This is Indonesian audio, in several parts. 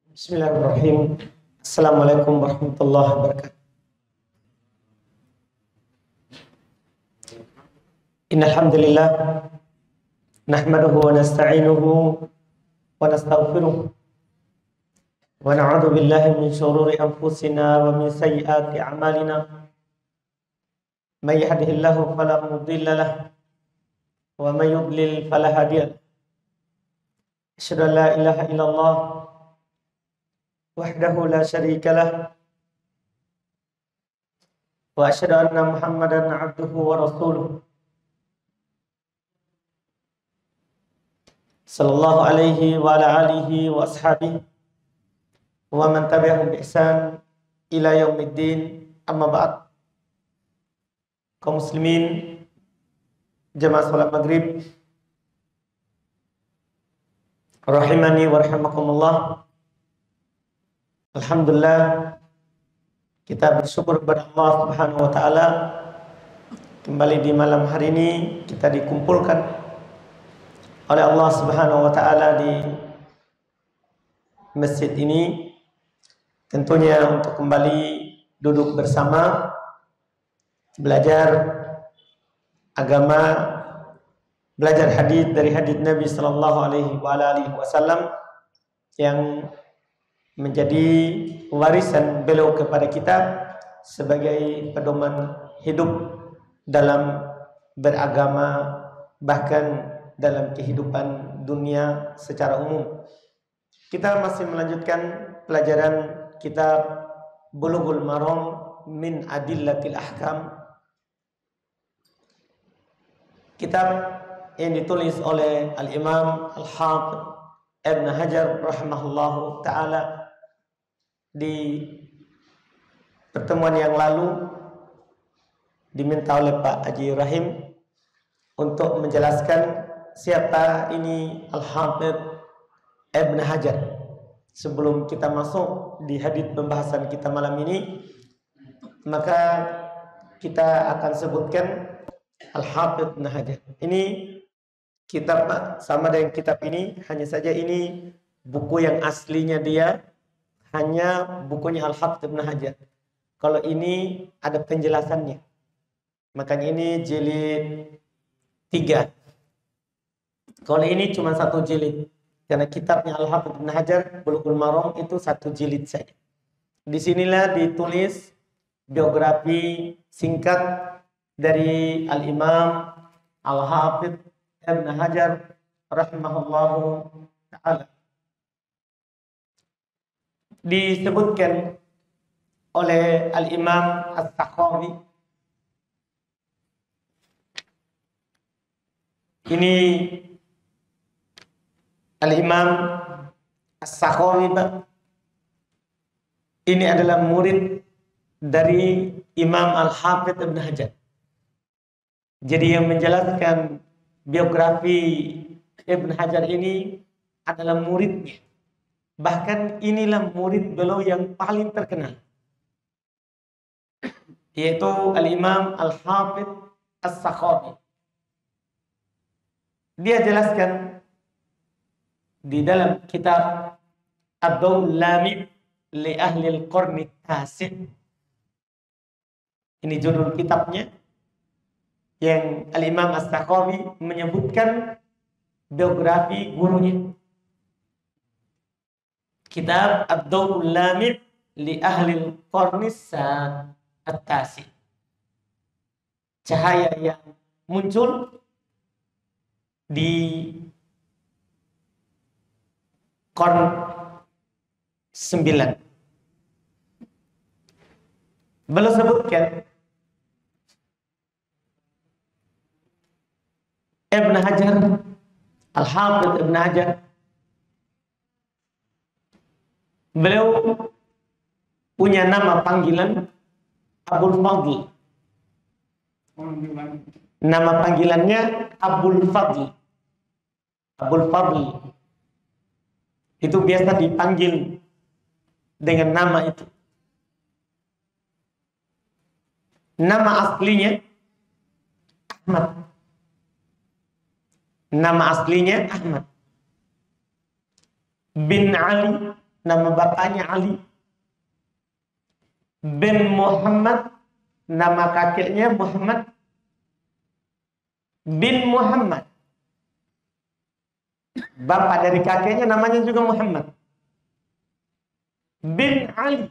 Bismillahirrahmanirrahim. Assalamualaikum warahmatullahi wabarakatuh. Innal hamdalillah nahmaduhu wa nasta'inuhu wa nastaghfiruh wa na'udzu billahi min shururi anfusina wa min sayyiati a'malina. May yahdihillahu fala mudilla lahu wa may yudlil fala hadiya lahu. Asyhadu an la ilaha illallah wahdahu la syarika lah wa asyhadu anna Muhammadan abduhu wa rasuluh sallallahu alaihi wa ala alihi wa ashabihi wa man tabi'ahum bi ihsan ila yaumiddin. Amma ba'd. Kaum muslimin jamaah salat maghrib rahimani wa rahimakumullah. Alhamdulillah, kita bersyukur kepada Allah Subhanahu wa taala. Kembali di malam hari ini kita dikumpulkan oleh Allah Subhanahu wa taala di masjid ini, tentunya untuk kembali duduk bersama belajar agama, belajar hadis dari hadis Nabi sallallahu alaihi wasallam yang menjadi warisan beliau kepada kita sebagai pedoman hidup dalam beragama, bahkan dalam kehidupan dunia secara umum. Kita masih melanjutkan pelajaran kitab Bulughul Maram min Adillatil Ahkam, kitab yang ditulis oleh Al-Imam Al-Hafidh Ibn Hajar rahimahullahu ta'ala. Di pertemuan yang lalu diminta oleh Pak Haji Rahim untuk menjelaskan siapa ini Al-Hafidh Ibn Hajar. Sebelum kita masuk di hadits pembahasan kita malam ini, maka kita akan sebutkan Al-Hafidh Ibn Hajar. Ini kitab sama dengan kitab ini, hanya saja ini buku yang aslinya dia hanya bukunya Al-Hafidh Ibn Hajar. Kalau ini ada penjelasannya. Makanya ini jilid 3. Kalau ini cuma 1 jilid. Karena kitabnya Al-Hafidh Ibn Hajar, Bulughul Maram, itu 1 jilid saja. Disinilah ditulis biografi singkat dari Al-Imam Al-Hafidh Ibn Hajar rahimahullahu ta'ala. Disebutkan oleh Al-Imam As-Sakhawi. Ini Al-Imam As-Sakhawi, ini adalah murid dari Imam Al-Hafidh Ibn Hajar. Jadi yang menjelaskan biografi Ibn Hajar ini adalah muridnya. Bahkan inilah murid beliau yang paling terkenal, yaitu Al-Imam Al-Hafidh As-Sakhawi. Dia jelaskan di dalam kitab Ad-Daul Lami' li Ahli Al-Qarni Tasi'. Ini judul kitabnya, yang Al-Imam As-Sakhawi menyebutkan biografi gurunya. Kitab Ad-Daul Lami' li Ahli Al-Qarni At-Tasi'. Cahaya yang muncul di Qarn 9. Beliau sebutkan Ibn Hajar, Al-Hafidh Ibn Hajar, beliau punya nama panggilan Abul Fadl. Nama panggilannya Abul Fadl. Abul Fadl itu biasa dipanggil dengan nama itu. Nama aslinya Ahmad. Nama aslinya Ahmad bin Ali nama bapaknya Ali. Bin Muhammad, nama kakeknya Muhammad bin Muhammad. Bapak dari kakeknya namanya juga Muhammad. Bin Ali.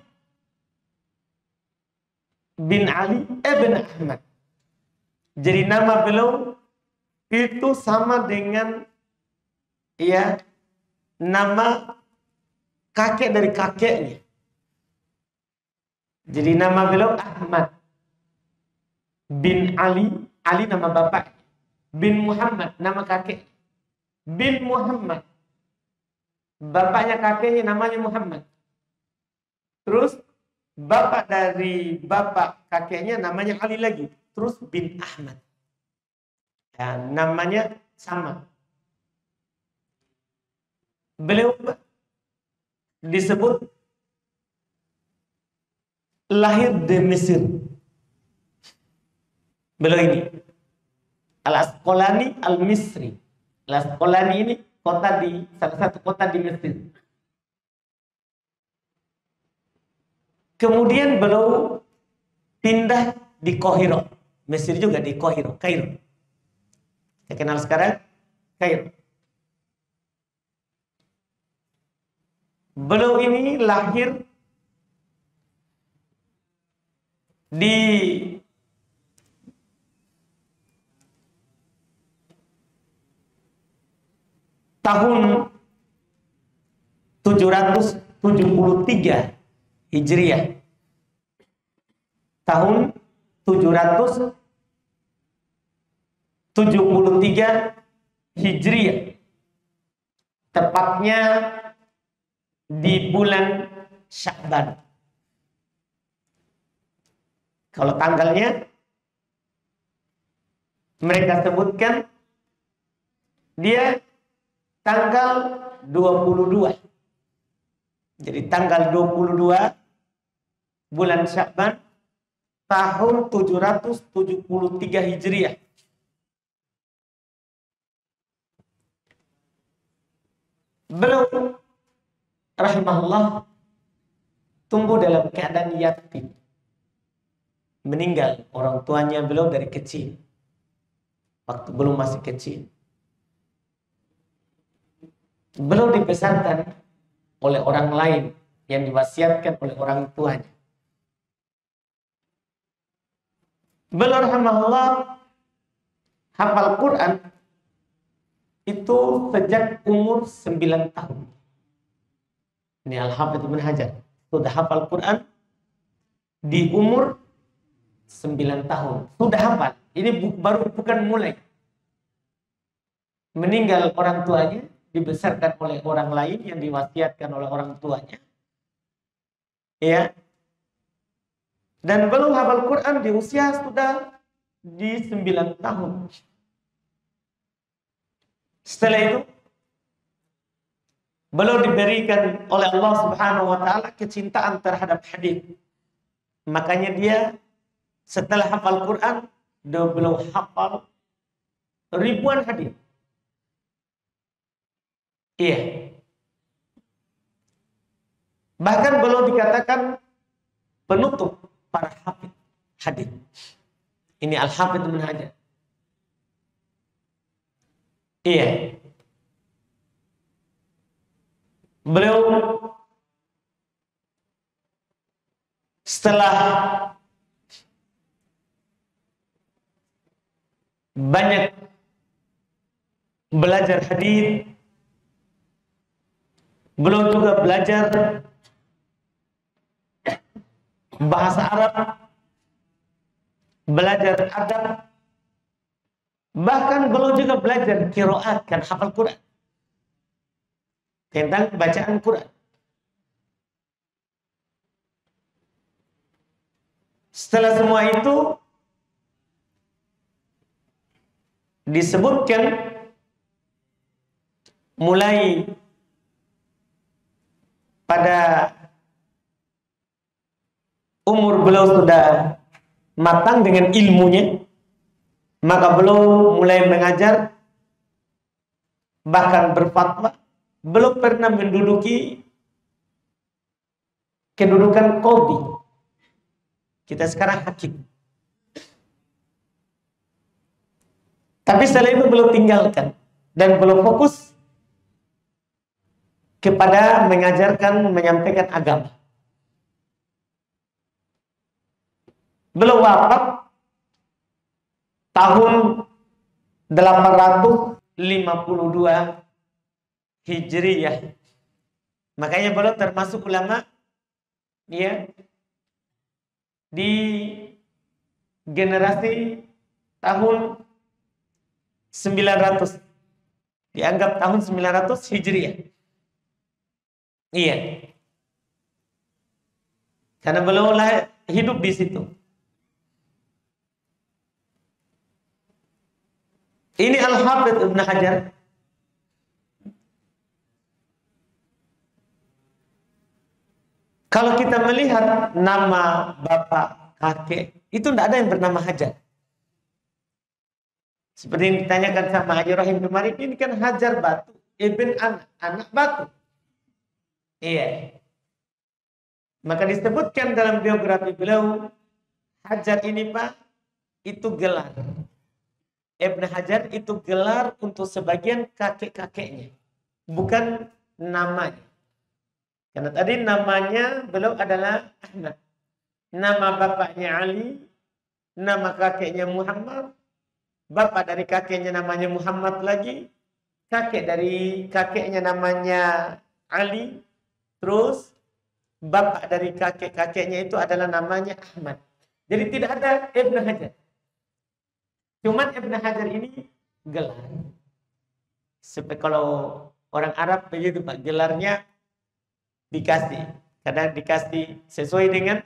Bin Ali ibn Ahmad. Jadi nama beliau itu sama dengan ya nama kakek dari kakeknya. Jadi nama beliau Ahmad bin Ali, Ali nama bapak, bin Muhammad nama kakek, bin Muhammad, bapaknya kakeknya namanya Muhammad. Terus bapak dari bapak kakeknya namanya Ali lagi, terus bin Ahmad. Ya, namanya sama. Beliau disebut lahir di Mesir. Beliau ini Al-Asqalani Al-Misri. Al-Asqalani ini kota di salah satu kota di Mesir. Kemudian beliau pindah di Kairo. Mesir juga di Kairo. Saya kenal sekarang Kairo. Beliau ini lahir di tahun 773 Hijriah. Tahun 773 Hijriah. Tepatnya di bulan Sya'ban. Kalau tanggalnya mereka sebutkan dia tanggal 22. Jadi tanggal 22 bulan Sya'ban tahun 773 Hijriah. Beliau rahimahullah tumbuh dalam keadaan yatim. Meninggal orang tuanya beliau dari kecil. Waktu belum masih kecil. Beliau dibesarkan oleh orang lain yang diwasiatkan oleh orang tuanya. Beliau rahimahullah hafal Quran itu sejak umur 9 tahun. Ini Al-Hafidz Ibnu Hajar. Sudah hafal Quran di umur 9 tahun. Sudah hafal. Ini baru bukan mulai. Meninggal orang tuanya, dibesarkan oleh orang lain yang diwasiatkan oleh orang tuanya. Ya. Dan belum hafal Quran di usia sudah di 9 tahun. Setelah itu beliau diberikan oleh Allah Subhanahu wa taala kecintaan terhadap hadis. Makanya dia setelah hafal Quran, dia beliau hafal ribuan hadis. Iya. Bahkan beliau dikatakan penutup para hafid hadis. Ini Al-Hafidz Ibnu Hajar. Iya. Beliau setelah banyak belajar hadis, beliau juga belajar bahasa Arab, belajar adab, bahkan beliau juga belajar qiraat, kan hafal Quran, tentang bacaan Quran. Setelah semua itu disebutkan mulai pada umur beliau sudah matang dengan ilmunya, maka beliau mulai mengajar, bahkan berfatwa. Belum pernah menduduki kedudukan qadhi. Kita sekarang hakim. Tapi setelah itu belum tinggalkan dan belum fokus kepada mengajarkan, menyampaikan agama. Belum wafat tahun 852 Hijriyah. Makanya beliau termasuk ulama ya di generasi tahun 900, dianggap tahun 900 Hijriah. Iya. Karena beliau hidup di situ. Ini Al-Hafidz Ibn Hajar. Kalau kita melihat nama bapak, kakek, itu tidak ada yang bernama Hajar. Seperti yang ditanyakan sama Haji Rahim kemarin, ini kan Hajar batu, ibn anak batu. Iya. Maka disebutkan dalam biografi beliau, Hajar ini Pak, itu gelar. Ibn Hajar itu gelar untuk sebagian kakek-kakeknya, bukan namanya. Karena tadi namanya beliau adalah Ahmad. Nama bapaknya Ali, nama kakeknya Muhammad, bapak dari kakeknya namanya Muhammad lagi, kakek dari kakeknya namanya Ali, terus bapak dari kakek-kakeknya itu adalah namanya Ahmad. Jadi tidak ada Ibn Hajar. Cuman Ibn Hajar ini gelar. Seperti kalau orang Arab begitu Pak, gelarnya dikasih. Kadang dikasih sesuai dengan,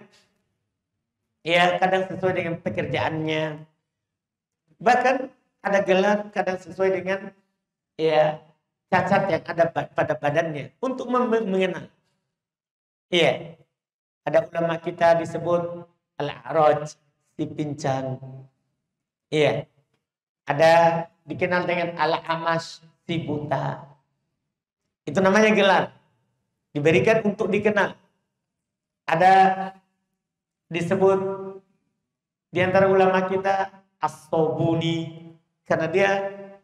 ya kadang sesuai dengan pekerjaannya. Bahkan ada gelar kadang sesuai dengan ya cacat yang ada pada badannya untuk mengenal. Iya. Ada ulama kita disebut Al-A'raj, si pincang. Iya. Ada dikenal dengan Al-Amash, si buta. Itu namanya gelar. Diberikan untuk dikenal. Ada disebut di antara ulama kita As-Sobuni, karena dia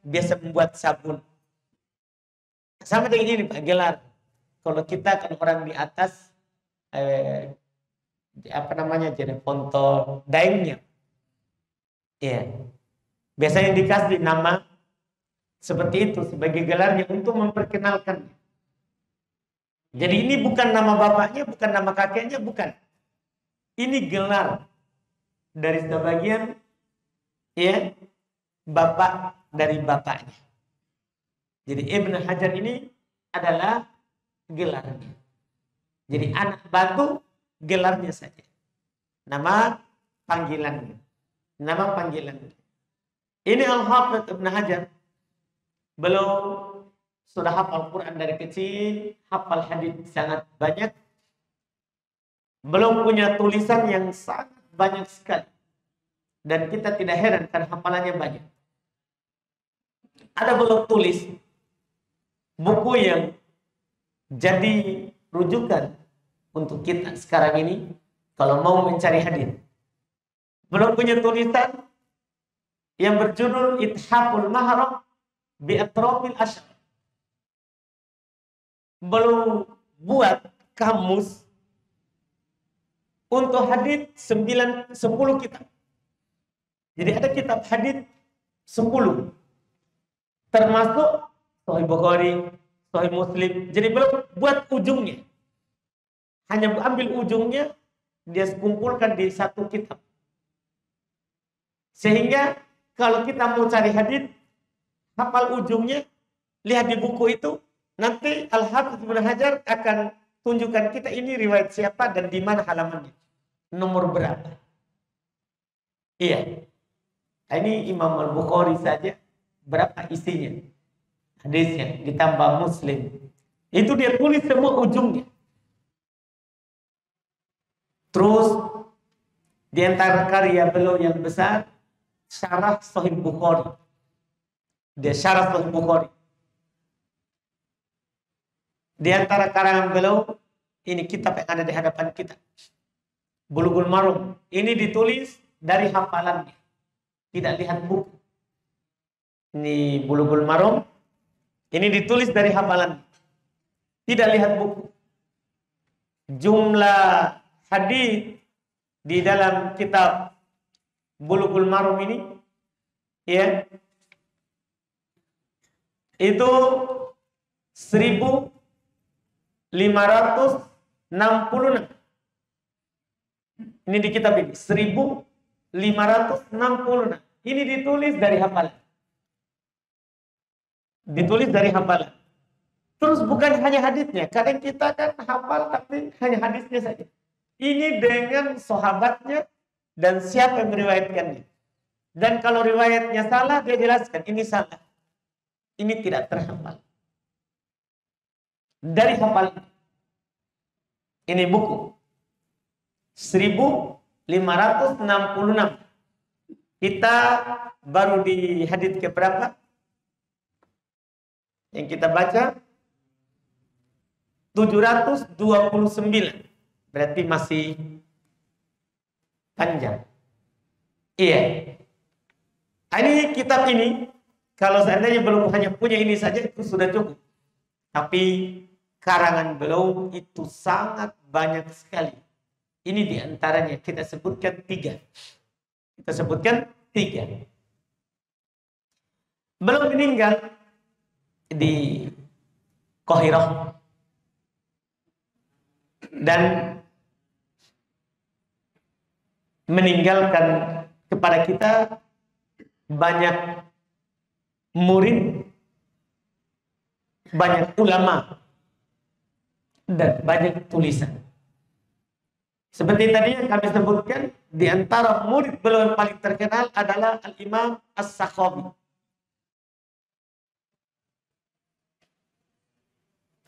biasa membuat sabun. Sama dengan ini Pak, gelar. Kalau kita kan orang di atas apa namanya, jadi fontol daengnya. Iya. Biasanya dikasih nama seperti itu sebagai gelarnya untuk memperkenalkan. Jadi ini bukan nama bapaknya, bukan nama kakeknya, bukan. Ini gelar dari sebagian ya bapak dari bapaknya. Jadi Ibn Hajar ini adalah gelarnya. Jadi anak batu gelarnya saja. Nama panggilannya. Nama panggilannya. Ini Al-Hafidz Ibn Hajar. Belum sudah hafal Quran dari kecil, hafal hadis sangat banyak. Belum punya tulisan yang sangat banyak sekali. Dan kita tidak heran karena hafalannya banyak. Ada belum tulis buku yang jadi rujukan untuk kita sekarang ini kalau mau mencari hadis. Belum punya tulisan yang berjudul Ithaful Mahram bi Atrafil Asyar. Belum buat kamus untuk hadis 10 kitab. Jadi ada kitab hadis 10. Termasuk Sahih Bukhari, Sahih Muslim. Jadi belum buat ujungnya. Hanya ambil ujungnya, dia kumpulkan di satu kitab. Sehingga kalau kita mau cari hadis, hafal ujungnya, lihat di buku itu, nanti Al-Hafidz Ibn Hajar akan tunjukkan kita ini riwayat siapa dan di mana halamannya. Nomor berapa. Iya. Ini Imam Al-Bukhari saja, berapa isinya. Hadisnya, ditambah Muslim. Itu dia tulis semua ujungnya. Terus, di antara karya beliau yang besar, Syarah Sahih Bukhari. Dia Syarah Sahih Bukhari. Di antara karangan beliau, Ini kitab yang ada di hadapan kita. Bulughul Maram. Ini ditulis dari hafalannya. Tidak lihat buku. Ini Bulughul Maram. Ini ditulis dari hafalan. Tidak lihat buku. Jumlah hadis di dalam kitab Bulughul Maram ini, ya, itu 1566. Ini di kitab ini 1566. Ini ditulis dari hafalan. Ditulis dari hafalan. Terus bukan hanya hadisnya. Kadang kita kan hafal tapi hanya hadisnya saja. Ini dengan sahabatnya dan siapa yang meriwayatkannya. Dan kalau riwayatnya salah, dia jelaskan ini salah. Ini tidak terhafal. Dari hafalan. Ini buku 1566. Kita baru di hadits keberapa? Yang kita baca 729. Berarti masih panjang. Iya. Ini kitab ini, kalau seandainya belum hanya punya ini saja, itu sudah cukup. Tapi karangan beliau itu sangat banyak sekali. Ini diantaranya kita sebutkan 3. Kita sebutkan 3. Beliau meninggal di Qahirah. Dan meninggalkan kepada kita banyak murid, banyak ulama, dan banyak tulisan. Seperti tadi yang kami sebutkan, di antara murid beliau yang paling terkenal adalah Al-Imam As-Sakhawi.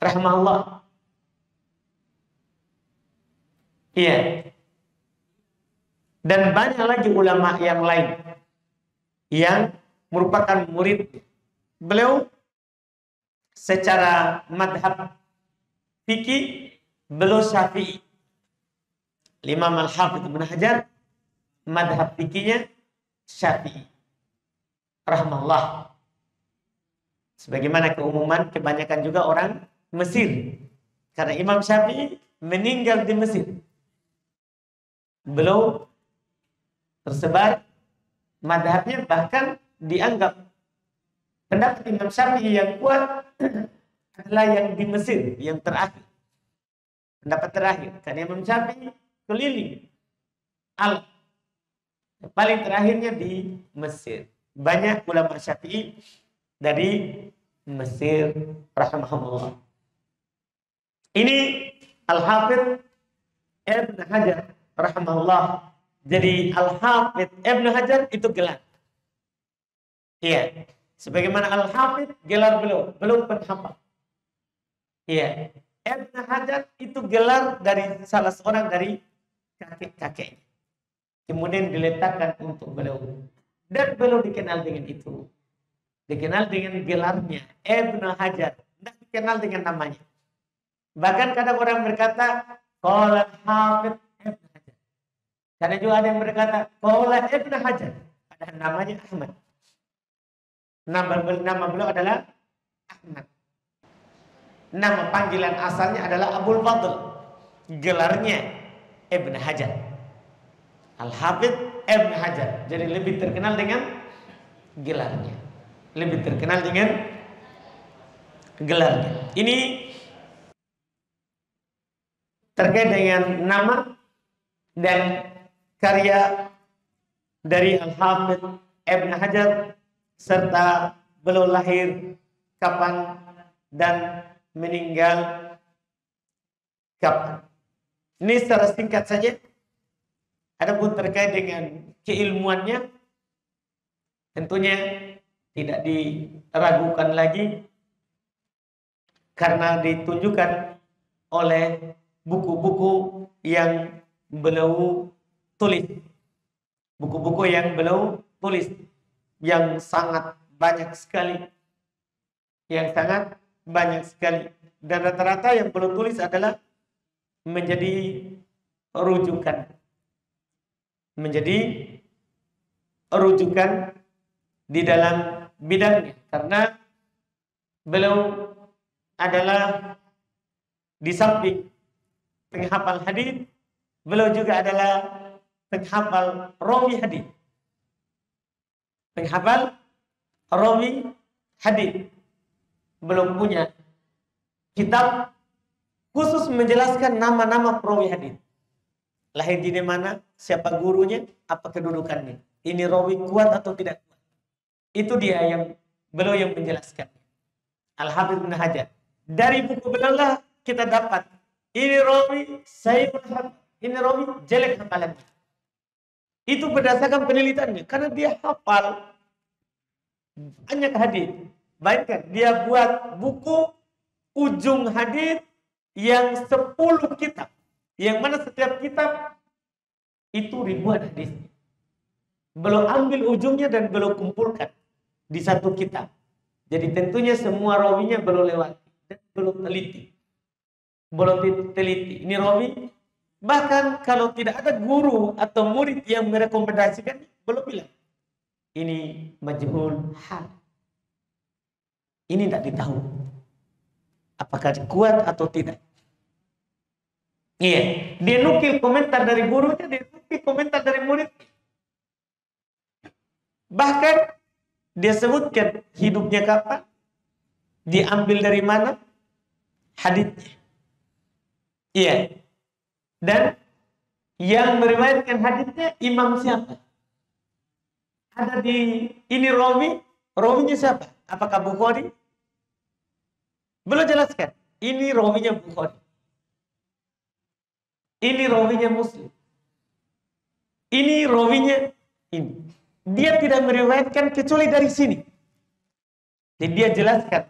Rahimahullah. Iya. Dan banyak lagi ulama yang lain yang merupakan murid beliau. Secara madhab fikih beliau Syafi'i. Imam Al-Hafidz Ibnu Hajar madhab fikihnya Syafi'i. Rahimahullah. Sebagaimana keumuman kebanyakan juga orang Mesir. Karena Imam Syafi'i meninggal di Mesir. Beliau tersebar madhabnya, bahkan dianggap pendapat Imam Syafi'i yang kuat adalah yang di Mesir, yang terakhir. Pendapat terakhir. Karena Imam Syafi'i keliling alam. Yang paling terakhirnya di Mesir. Banyak ulama Syafi'i dari Mesir rahimahullah. Ini Al-Hafidz Ibnu Hajar rahimahullah. Jadi Al-Hafidz Ibnu Hajar itu gelar. Iya. Sebagaimana Al-Hafidz gelar beliau penghafal. Iya. Ibnu Hajar itu gelar dari salah seorang dari kakek-kakeknya. Kemudian diletakkan untuk beliau. Dan beliau dikenal dengan itu. Dikenal dengan gelarnya Ibnu Hajar. Tidak dikenal dengan namanya. Bahkan kadang orang berkata qala Hafidz Ibnu Hajar. Karena juga ada yang berkata qala Ibnu Hajar. Padahal namanya Ahmad. Nama beliau adalah Ahmad. Nama panggilan asalnya adalah Abul Fadl. Gelarnya Ibnu Hajar. Al-Hafidz Ibnu Hajar. Jadi lebih terkenal dengan gelarnya. Lebih terkenal dengan gelarnya. Ini terkait dengan nama dan karya dari Al-Hafidz Ibnu Hajar serta beliau lahir kapan dan meninggal kapan. Ini secara singkat saja. Adapun terkait dengan keilmuannya tentunya tidak diragukan lagi karena ditunjukkan oleh buku-buku yang beliau tulis. Buku-buku yang beliau tulis yang sangat banyak sekali. Yang sangat banyak sekali. Dan rata-rata yang beliau tulis adalah menjadi rujukan. Menjadi rujukan di dalam bidangnya. Karena beliau adalah di samping penghafal hadis, beliau juga adalah penghafal rawi hadis. Penghafal rawi hadis. Belum punya kitab khusus menjelaskan nama-nama perawi hadis. Lahir di mana, siapa gurunya, apa kedudukannya. Ini rawi kuat atau tidak kuat. Itu dia yang beliau yang menjelaskan. Al-Hafidz Ibnu Hajar. Dari buku beliau lah kita dapat ini rawi sayyul hafal, ini rawi jelek hafalannya. Itu berdasarkan penelitiannya karena dia hafal banyak hadis. Bayangkan dia buat buku ujung hadis yang 10 kitab. Yang mana setiap kitab itu ribuan hadis. Belum ambil ujungnya dan belum kumpulkan di satu kitab. Jadi tentunya semua rawinya belum lewati dan belum teliti. Belum teliti. Ini rawi bahkan kalau tidak ada guru atau murid yang merekomendasikan belum bilang ini majhul hal. Ini tidak ditahu apakah kuat atau tidak. Iya, dia nukil komentar dari gurunya, dia nukil komentar dari murid. Bahkan dia sebutkan hidupnya kapan, diambil dari mana, haditsnya. Iya. Dan yang meriwayatkan haditsnya imam siapa? Ada di ini rawinya siapa? Apakah Bukhari? Belum jelaskan. Ini rawinya Bukhari. Ini rawinya Muslim. Ini rawinya ini. Dia tidak meriwayatkan kecuali dari sini. Jadi dia jelaskan.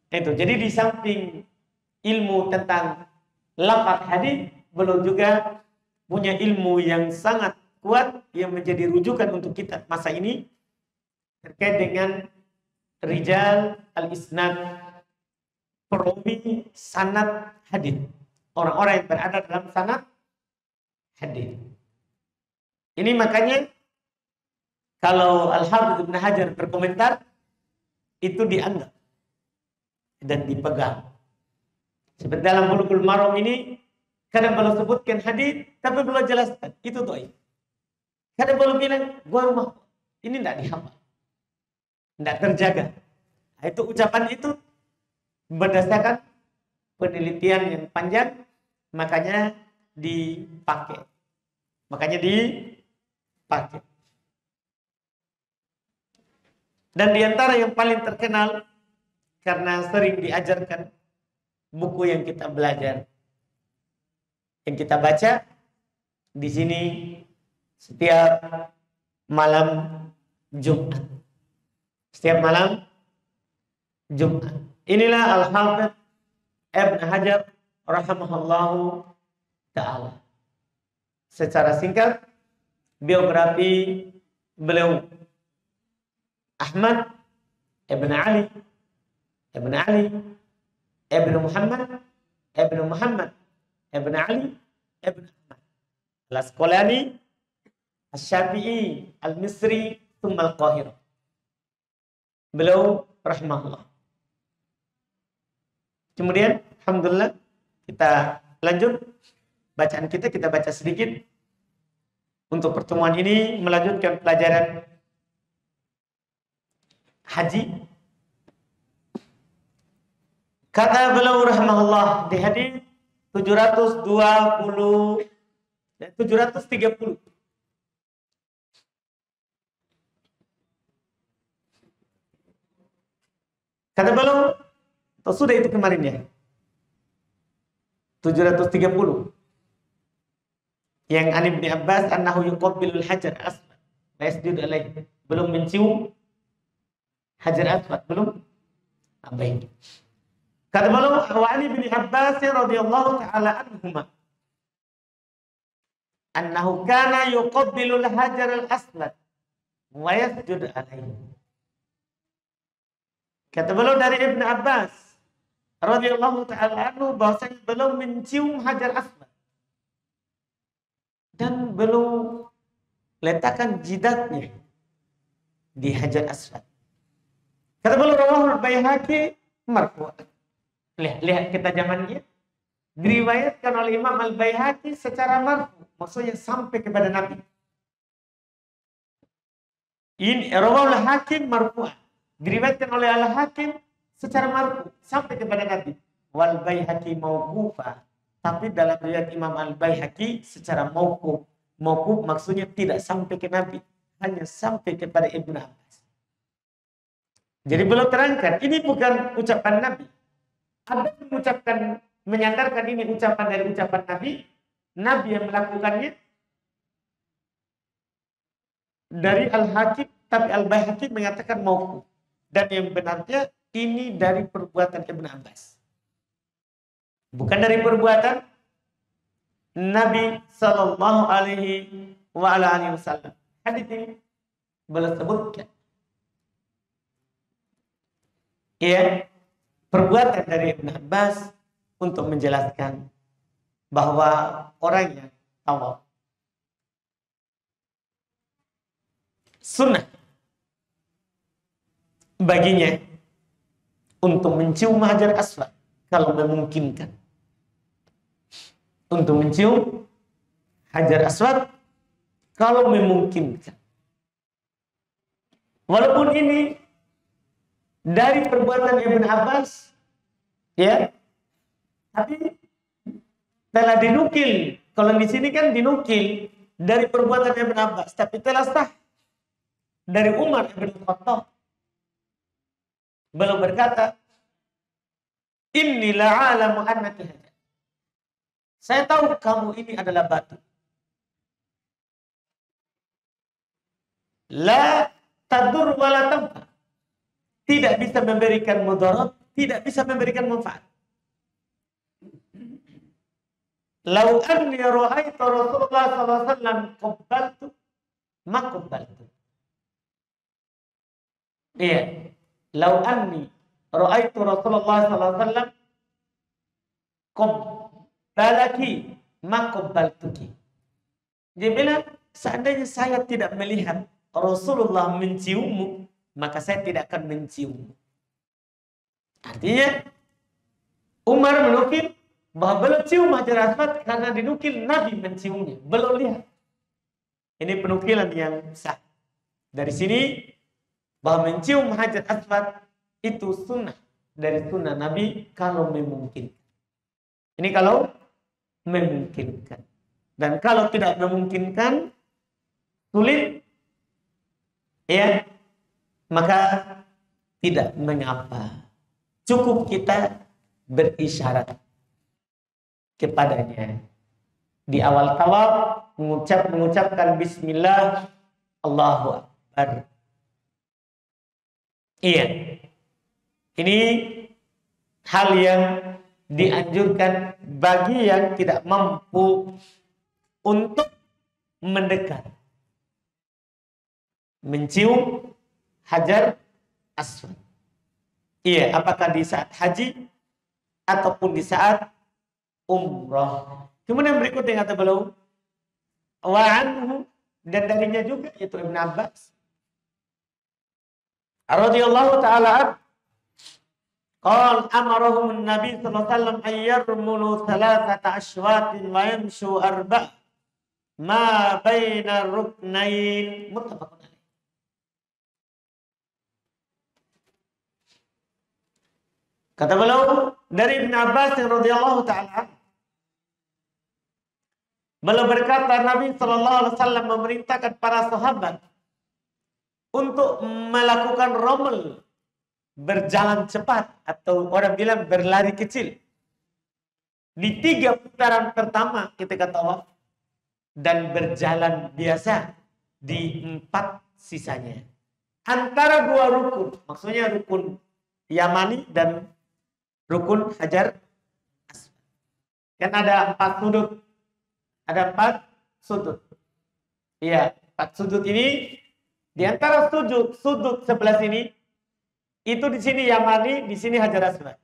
Itu. Jadi di samping ilmu tentang lafaz hadis, belum juga punya ilmu yang sangat kuat yang menjadi rujukan untuk kita masa ini terkait dengan rijal al-isnad, perawi sanad hadis. Orang-orang yang berada dalam sanad hadis. Ini makanya kalau Al-Hafidz Ibnu Hajar berkomentar itu dianggap dan dipegang. Seperti dalam Bulughul Maram ini kadang belum sebutkan hadis tapi belum jelaskan itu dhaif. Kadang belum bilang gua rumah ini tidak dihafal. Tidak terjaga. Nah, itu ucapan itu berdasarkan penelitian yang panjang, makanya dipakai. Dan diantara yang paling terkenal karena sering diajarkan buku yang kita belajar, yang kita baca di sini setiap malam Jumat. Setiap malam Jumat. Inilah Al-Hafidz Ibnu Hajar rahimahullahu ta'ala. Secara singkat, biografi beliau Ahmad Ibn Ali Ibn Muhammad Ibn Ali Ibn Ahmad Al-Asqalani Asy-Syafi'i Al-Misri Tsumma Al-Qahirah. Beliau rahimahullah. Kemudian alhamdulillah kita lanjut bacaan kita baca sedikit untuk pertemuan ini melanjutkan pelajaran haji. Kata beliau rahimahullah di hadis 720 dan 730. Kata beliau, atau sudah itu kemarin ya? 730. Yang an Ibnu Abbas annahu yuqabbilul hajar aswad wa yasjudu alaihi. Belum mencium hajar aswad, belum. Baik. Kata beliau, wa an Ibnu Abbas radhiyallahu taala anhuma annahu kana yuqabbilul hajar al-aswad wa yasjudu alaihi. Kata beliau dari Ibnu Abbas radhiyallahu taala anhu bahwasanya belum mencium Hajar Aswad dan belum letakkan jidatnya di Hajar Aswad. Kata beliau rawahul Baihaqi marfu'. Lihat ketajamannya. Diriwayatkan oleh Imam Al-Baihaqi secara marfu', maksudnya sampai kepada Nabi. Ini rawahul Hakim marfu'. Diriwayatkan oleh Al-Hakim secara marfu' sampai kepada Nabi. Wal Baihaqi mauqufa. Tapi dalam riwayat Imam Al-Baihaqi secara mauquf. Mauquf maksudnya tidak sampai ke Nabi, hanya sampai kepada Ibnu Abbas. Jadi beliau terangkan, ini bukan ucapan Nabi. Ada yang mengucapkan, menyandarkan ini ucapan dari ucapan Nabi. Nabi yang melakukannya dari Al-Hakim, tapi Al-Baihaqi mengatakan mauquf. Dan yang benarnya ini dari perbuatan Ibnu Abbas. Bukan dari perbuatan Nabi Sallallahu Alaihi Wasallam. Hadis ini beliau sebutkan. Ya, perbuatan dari Ibn Abbas untuk menjelaskan bahwa orang yang tawaf sunnah baginya untuk mencium Hajar Aswad kalau memungkinkan. Untuk mencium Hajar Aswad kalau memungkinkan. Walaupun ini dari perbuatan Ibn Abbas, ya, tapi telah dinukil. Kalau di sini kan dinukil dari perbuatan Ibn Abbas, tapi telah sah dari Umar bin Khattab. Beliau berkata, "Inni la'alamu annaki hajar." Saya tahu kamu ini adalah batu. La tadur wa la tanfa. Tidak bisa memberikan mudarat, tidak bisa memberikan manfaat. Lau anni ra'aitu Rasulullah sallallahu alaihi wasallam qabbaltu ma qabbaltu. Iya. Lau anni ra'aitu Rasulullah sallallahu alaihi wasallam qabbalaki ma qabbaltuki. Dia bilang, seandainya saya tidak melihat Rasulullah menciummu, maka saya tidak akan menciummu. Artinya, Umar menukil bahwa beliau cium Hajar Aswad karena dinukil Nabi menciumnya. Beliau lihat. Ini penukilan yang sah. Dari sini, bahwa mencium Hajar Aswad itu sunnah dari sunnah Nabi kalau memungkinkan. Ini kalau memungkinkan. Dan kalau tidak memungkinkan, sulit, ya, maka tidak mengapa. Cukup kita berisyarat kepadanya. Di awal tawaf mengucapkan bismillah, Allahu Akbar. Iya. Ini hal yang dianjurkan bagi yang tidak mampu untuk mendekat. Mencium Hajar Aswad. Iya, apakah di saat haji ataupun di saat umrah. Kemudian berikutnya kata beliau, wa anhu, dan darinya juga itu Ibn Abbas radhiyallahu taala qala amarahum an-nabi sallallahu alaihi wasallam ayyarmulu thalathata ashwatin wa yamshu arba' ma baina ruknain muttafaqun. Kata beliau dari Ibn Abbas radhiyallahu taala, beliau berkata Nabi sallallahu alaihi wasallam memerintahkan para sahabat untuk melakukan romel, berjalan cepat, atau orang bilang berlari kecil di 3 putaran pertama ketika tawaf, dan berjalan biasa di 4 sisanya. Antara 2 rukun, maksudnya rukun Yamani dan rukun Hajar Aswad. Kan ada 4 sudut. Ada 4 sudut. Iya, 4 sudut ini di antara sudut sebelah sini itu di sini Yamani, di sini Hajar Aswad.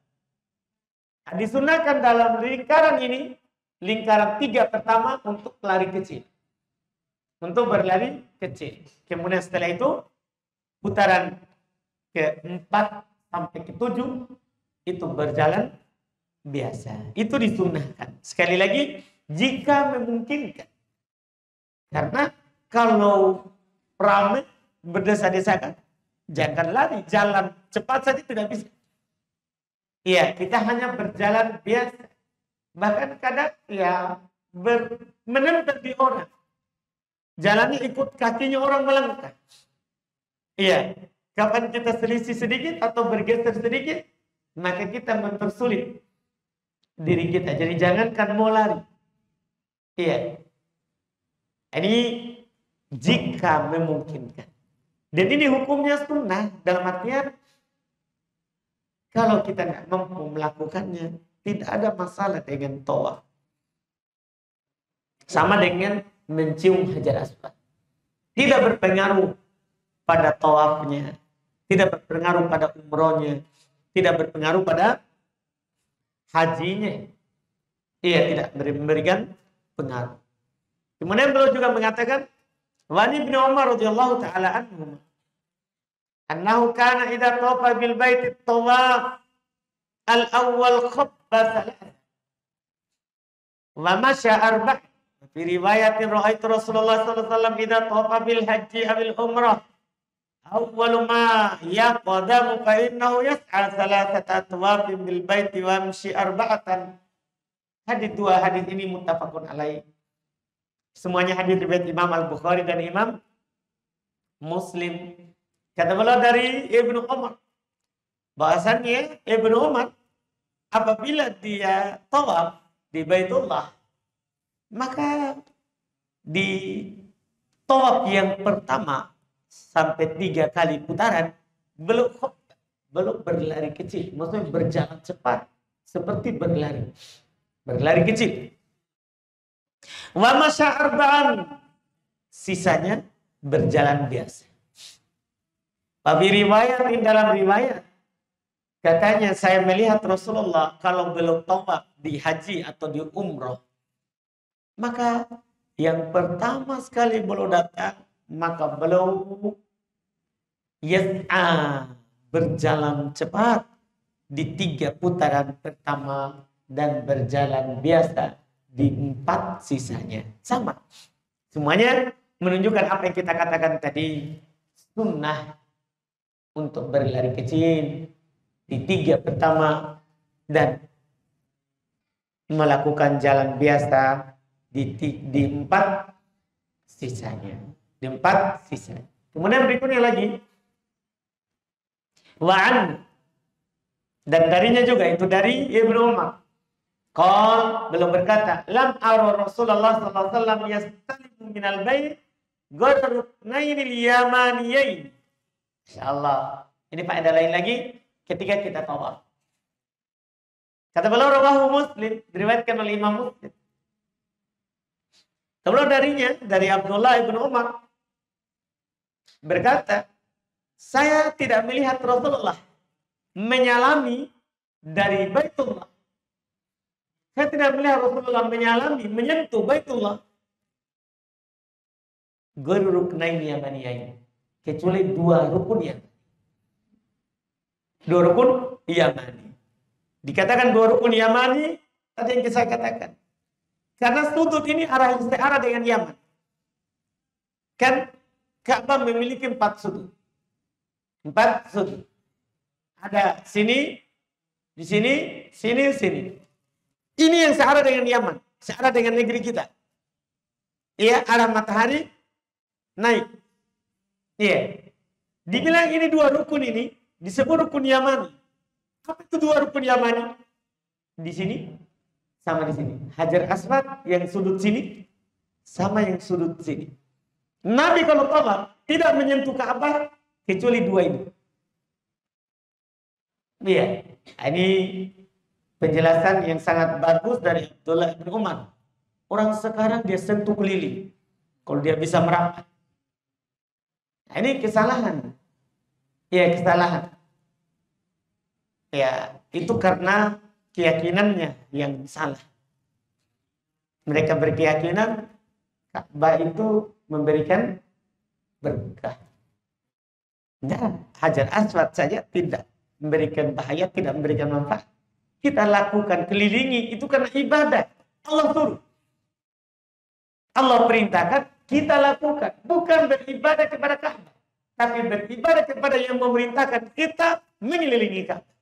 Disunahkan dalam lingkaran ini, lingkaran 3 pertama untuk lari kecil. Untuk berlari kecil. Kemudian setelah itu, putaran ke-4 sampai ke-7, itu berjalan biasa. Itu disunahkan. Sekali lagi, jika memungkinkan. Karena kalau ramai berdesa-desakan, jangan lari. Jalan cepat saja tidak bisa. Iya, kita hanya berjalan biasa. Bahkan kadang ya menempel di orang. Jalannya ikut kakinya orang melangkah. Iya, kapan kita selisih sedikit atau bergeser sedikit, maka kita mempersulit diri kita. Jadi jangankan mau lari. Iya. Ini jika memungkinkan. Dan ini hukumnya sunnah dalam artian kalau kita tidak mampu melakukannya, tidak ada masalah dengan tawaf. Sama dengan mencium hajar aswad. Tidak berpengaruh pada tawafnya, tidak berpengaruh pada umrohnya, tidak berpengaruh pada hajinya. Iya, tidak memberikan pengaruh. Kemudian beliau juga mengatakan, wa Ibnu Umar radhiyallahu taala anhu, annahu kana idza tawafa bil bait tawaf al-awwal khabba salat wa masya arba'. Fi riwayatin ra'aitu Rasulullah sallallahu alaihi wasallam idza tawafa bil haji aw umrah awwalu ma yaqdamu fa innahu yas'a thalathata atwafin bil bait wa yamshi arba'atan. Dua hadis ini muttafaqun alaih. Semuanya hadis riwayat Imam Al-Bukhari dan Imam Muslim. Kata beliau dari Ibnu Umar, bahasanya Ibnu Umar apabila dia tawaf di Baitullah, maka di tawaf yang pertama sampai 3 kali putaran belum berlari kecil, maksudnya berjalan cepat seperti berlari kecil. Wa masya arba'an, sisanya berjalan biasa. Tapi dalam riwayat katanya saya melihat Rasulullah kalau belum tawaf di haji atau di umroh, maka yang pertama sekali beliau datang, maka beliau yas'a, berjalan cepat di 3 putaran pertama dan berjalan biasa di 4 sisanya. Sama. Semuanya menunjukkan apa yang kita katakan tadi, sunnah untuk berlari kecil di 3 pertama dan melakukan jalan biasa di 4 sisanya. Di 4 sisanya. Kemudian berikutnya lagi, wa'an, dan darinya juga itu dari Ibnu Umar. Qal, belum berkata, lam ara Rasulullah sallallahu alaihi wasallam yastalimu minal bait ghayra ruknainil yamaniyain. Insyaallah. Ini faedah lain lagi ketika kita tawaf. Kata beliau rawahu Muslim, diriwayatkan oleh Imam Muslim. Kalau darinya, dari Abdullah ibn Umar berkata, saya tidak melihat Rasulullah menyalami dari Baitullah. Saya tidak melihat Rasulullah menyalami, menyentuh Baitullah. Ghairu ruknain yamaniyain, kecuali 2 rukun yang 2 rukun Yamani. Dikatakan 2 rukun Yamani, tadi yang saya katakan. Karena sudut ini arah istiarah dengan Yaman. Kan Ka'bah memiliki 4 sudut. 4 sudut. Ada sini, di sini, sini. Ini yang searah dengan Yaman, searah dengan negeri kita. Iya, arah matahari naik. Iya. Dibilang ini 2 rukun ini disebut rukun Yamani. Apa itu 2 rukun Yamani? Di sini sama di sini. Hajar Aswad yang sudut sini sama yang sudut sini. Nabi kalau tawaf tidak menyentuh Ka'bah kecuali 2 ini. Iya. Ini penjelasan yang sangat bagus dari Abdullah bin Umar. Orang sekarang dia sentuh keliling. Kalau dia bisa merapat. Nah, ini kesalahan. Ya, kesalahan. Ya, itu karena keyakinannya yang salah. Mereka berkeyakinan Ka'bah itu memberikan berkah. Nah, Hajar Aswad saja tidak memberikan bahaya, tidak memberikan manfaat. Kita lakukan, kelilingi, itu karena ibadah. Allah suruh. Allah perintahkan, kita lakukan. Bukan beribadah kepada Ka'bah. Tapi beribadah kepada yang memerintahkan kita mengelilingi Ka'bah.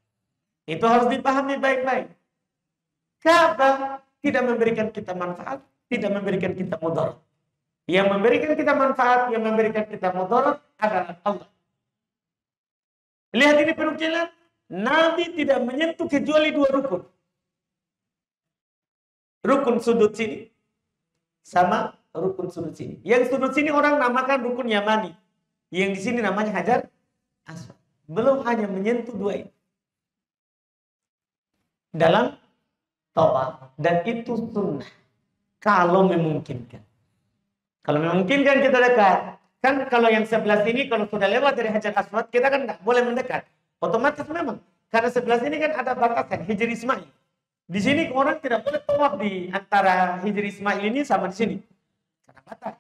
Itu harus dipahami baik-baik. Ka'bah tidak memberikan kita manfaat, tidak memberikan kita mudarat. Yang memberikan kita manfaat, yang memberikan kita mudarat adalah Allah. Lihat ini penukilan, Nabi tidak menyentuh kecuali 2 rukun. Rukun sudut sini sama rukun sudut sini. Yang sudut sini orang namakan rukun Yamani. Yang di sini namanya Hajar Aswad. Belum hanya menyentuh 2 ini. Dalam tawaf, dan itu sunnah. Kalau memungkinkan. Kalau memungkinkan kita dekat. Kan kalau yang sebelah sini, kalau sudah lewat dari Hajar Aswad, kita kan nggak boleh mendekat. Otomatis memang. Karena sebelah sini kan ada batasan, Hijr Ismail. Di sini orang tidak boleh tawaf di antara Hijr Ismail ini sama di sini. Karena batas.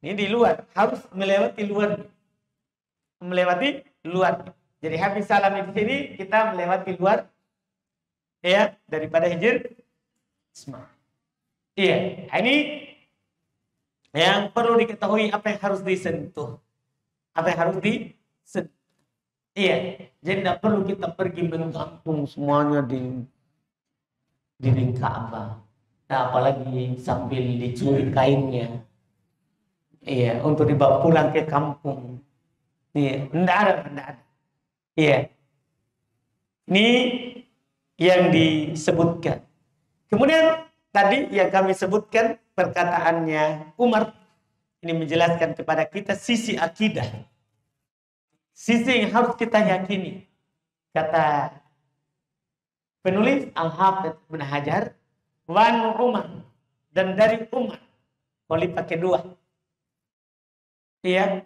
Ini di luar. Harus melewati luar. Melewati luar. Jadi habis salam di sini, kita melewati luar. Ya, daripada Hijr Ismail. Iya, ini yang perlu diketahui apa yang harus disentuh. Apa yang harus disentuh. Iya, jadi tidak perlu kita pergi menggantung semuanya di Ka'bah. Nah, apalagi sambil dicuri kainnya. Iya, untuk dibawa pulang ke kampung. Iya, tidak ada. Iya. Ini yang disebutkan. Kemudian tadi yang kami sebutkan perkataannya Umar, ini menjelaskan kepada kita sisi akidah, sisi yang harus kita yakini. Kata penulis Al-Hafidz Ibn Hajar, Wan Umar, dan dari Umar, khalifah kedua, ya,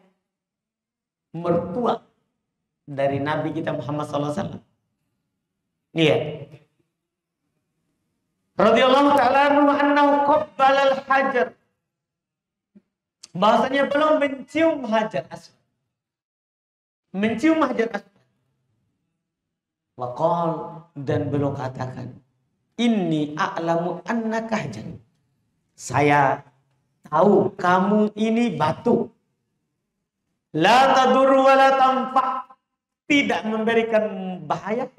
mertua dari Nabi kita Muhammad SAW. Iya. Radhiyallahu ta'ala annahu qabbala al-hajar. Bahasanya belum mencium Hajar Aswad. Mencium Hajar Aswad. Waqal, dan beliau katakan, inni a'lamu annaka hajar. Saya tahu kamu ini batu. La tadur wa la tanfa'. Tidak memberikan bahaya,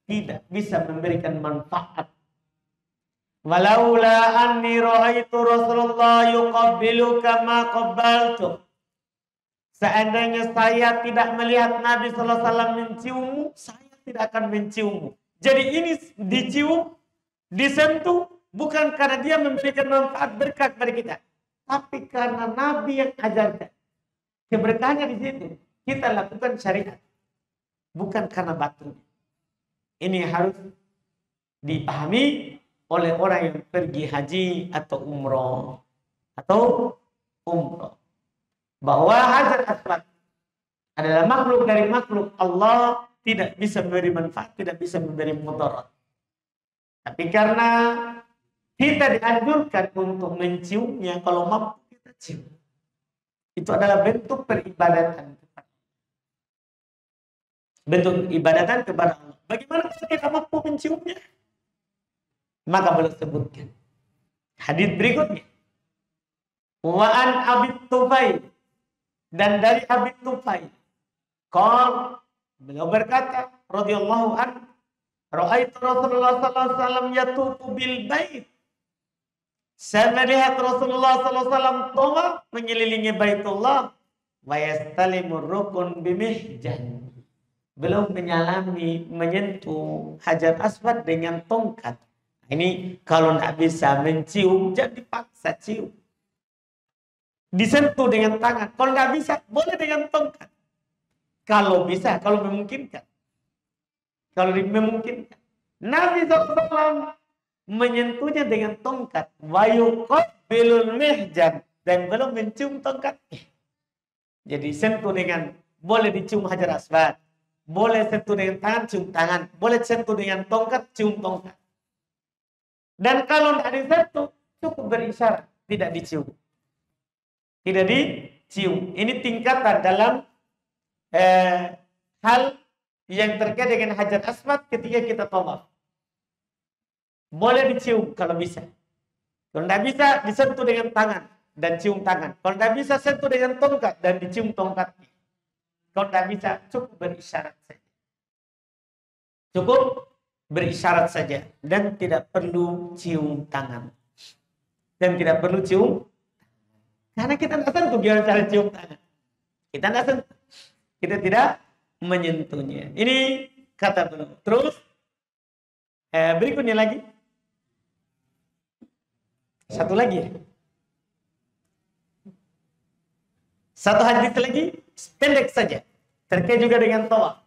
tidak bisa memberikan manfaat. Walaula anni ra'aitu Rasulullah yuqabbilu kama qabbaltu. Seandainya saya tidak melihat Nabi sallallahu alaihi wasallam menciummu, saya tidak akan menciummu. Jadi ini dicium, disentuh bukan karena dia memberikan manfaat berkat kepada kita, tapi karena Nabi yang ajarkan. Keberkahannya di situ. Kita lakukan syariat, bukan karena batu. Ini harus dipahami oleh orang yang pergi haji atau umroh. Bahwa Hajar Aswad adalah makhluk dari makhluk Allah, tidak bisa memberi manfaat, tidak bisa memberi mudarat. Tapi karena kita dianjurkan untuk menciumnya, kalau mampu kita cium. Itu adalah bentuk peribadatan. Bentuk ibadatan kepada Allah. Bagaimana kalau kita mampu menciumnya? Maka boleh sebutkan hadis berikutnya. Wa an Abi Tufail, dan dari Abi Tufail, qala, beliau berkata radhiyallahu anhu, ra'aitu Rasulullah sallallahu alaihi wasallam yatufu bil bait. Saya melihat Rasulullah sallallahu alaihi wasallam tawaf mengelilingi Baitullah, wa yastalimur rukun bimihjan. Beliau menyentuh Hajar Aswad dengan tongkat. Ini kalau tidak bisa mencium, jangan dipaksa cium. Disentuh dengan tangan. Kalau tidak bisa, boleh dengan tongkat. Kalau bisa, kalau memungkinkan. Kalau memungkinkan. Nabi SAW menyentuhnya dengan tongkat. Wa yuqabbilul mihjan, dan belum mencium tongkat. Jadi sentuh dengan, boleh dicium Hajar Aswad. Boleh sentuh dengan tangan, cium tangan. Boleh sentuh dengan tongkat, cium tongkat. Dan kalau tidak disentuh, cukup berisyarat, tidak dicium. Tidak dicium. Ini tingkatan dalam hal yang terkait dengan Hajar Aswad ketika kita tawaf. Boleh dicium kalau bisa. Kalau tidak bisa, disentuh dengan tangan dan cium tangan. Kalau tidak bisa, sentuh dengan tongkat dan dicium tongkatnya. Kalau tidak bisa, cukup berisyarat saja. Cukup berisyarat saja. Dan tidak perlu cium tangan. Dan tidak perlu cium. Karena kita tidak sentuh gimana cara cium tangan. Kita tidak sentuh. Kita tidak menyentuhnya. Ini kata beliau. Terus, berikutnya lagi. Satu lagi. Satu hadis lagi, pendek saja. Terkait juga dengan tawaf.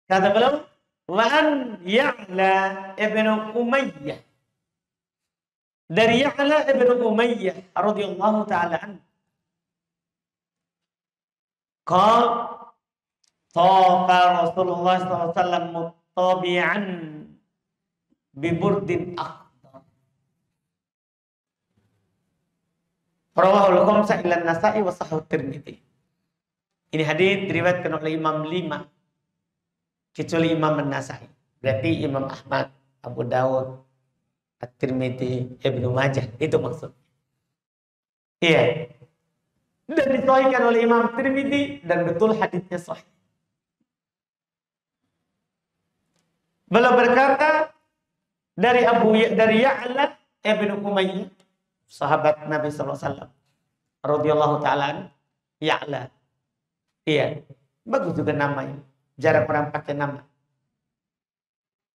Kata beliau, wa an Ya'la ibn Umayyah. Dari Ya'la ibn Umayyah radhiyallahu ta'ala anhu. Qala tawafa Rasulullah sallallahu alaihi wasallam muttabi'an bi burdin akhdar. Rawahul khamsah illa Nasa'i wa sahih Tirmidzi. Ini hadis diriwayatkan oleh Imam 5 kecuali Imam An-Nasa'i. Berarti Imam Ahmad, Abu Dawud, At-Tirmidzi, Ibnu Majah, itu maksudnya. Iya. Dan disahihkan oleh Imam Tirmidzi dan betul hadisnya sahih. Beliau berkata dari Ya'la ibn Umayyah, sahabat Nabi sallallahu alaihi wasallam radhiyallahu ta'ala Ya'la. Iya, bagus juga namanya. Jarang orang pakai nama.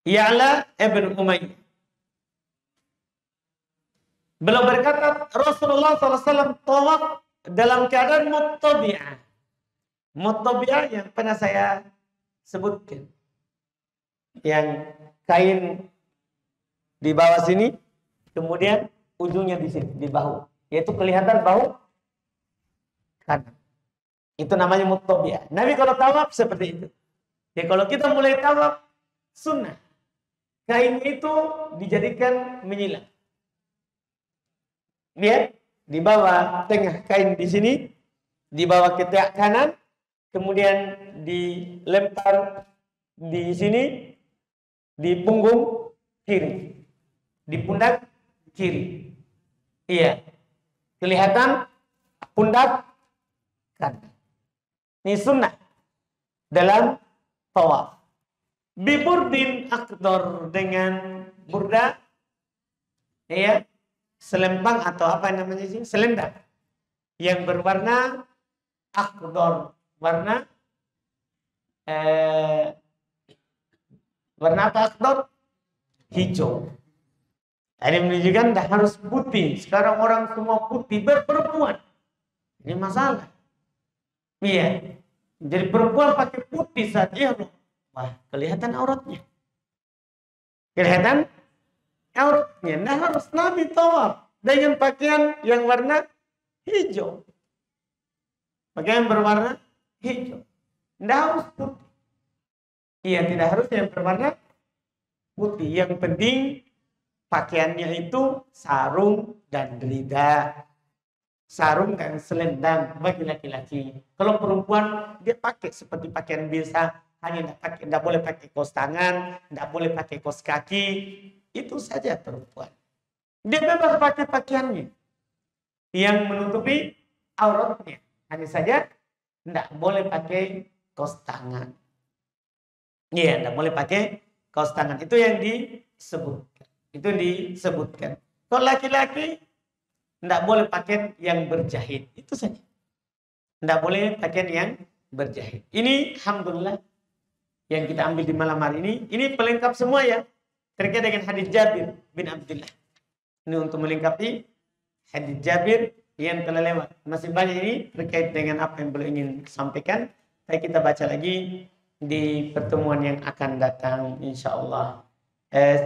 Ya'la ibn Umayyah. Beliau berkata Rasulullah sallallahu alaihi wasallam tawaf dalam keadaan muttabi'ah. Muttabi'ah yang pernah saya sebutkan. Yang kain di bawah sini, kemudian ujungnya di sini, di bahu. Yaitu kelihatan bahu kanan. Itu namanya muttabi'ah. Nabi kalau tawaf seperti itu. Ya kalau kita mulai tawaf, sunnah. Kain itu dijadikan menyilang. Lihat, di bawah tengah kain di sini, di bawah ketiak kanan, kemudian dilempar di sini, di punggung kiri, di pundak kiri. Iya, kelihatan pundak kanan. Ini sunnah dalam tawaf. Biburdin akdor, dengan burda, ya, selempang atau apa namanya sih, selendang yang berwarna akdor, warna apa akdor? Hijau. Ini menunjukkan tidak harus putih. Sekarang orang semua putih, berperempuan. Ini masalah. Iya. Jadi perempuan pakai putih saja, wah, kelihatan auratnya. Kelihatan auratnya. Nah, harus Nabi tawaf dengan pakaian yang warna hijau. Pakaian berwarna hijau. Tidak harus putih. Iya, tidak harus yang berwarna putih. Yang penting pakaiannya itu sarung dan ridha. Sarung dan selendang bagi laki-laki. Kalau perempuan dia pakai seperti pakaian biasa, hanya tidak boleh pakai kaos tangan, tidak boleh pakai kaos kaki. Itu saja perempuan. Dia bebas pakai pakaiannya yang menutupi auratnya. Hanya saja tidak boleh pakai kaos tangan. Iya, tidak boleh pakai kaos tangan. Itu yang disebutkan. Itu disebutkan. Kalau laki-laki tidak boleh pakaian yang berjahit. Itu saja. Tidak boleh pakaian yang berjahit. Ini alhamdulillah yang kita ambil di malam hari ini. Ini pelengkap semua ya. Terkait dengan hadis Jabir bin Abdullah. Ini untuk melengkapi hadis Jabir yang telah lewat. Masih banyak ini terkait dengan apa yang beliau ingin sampaikan. Tapi kita baca lagi di pertemuan yang akan datang insyaAllah.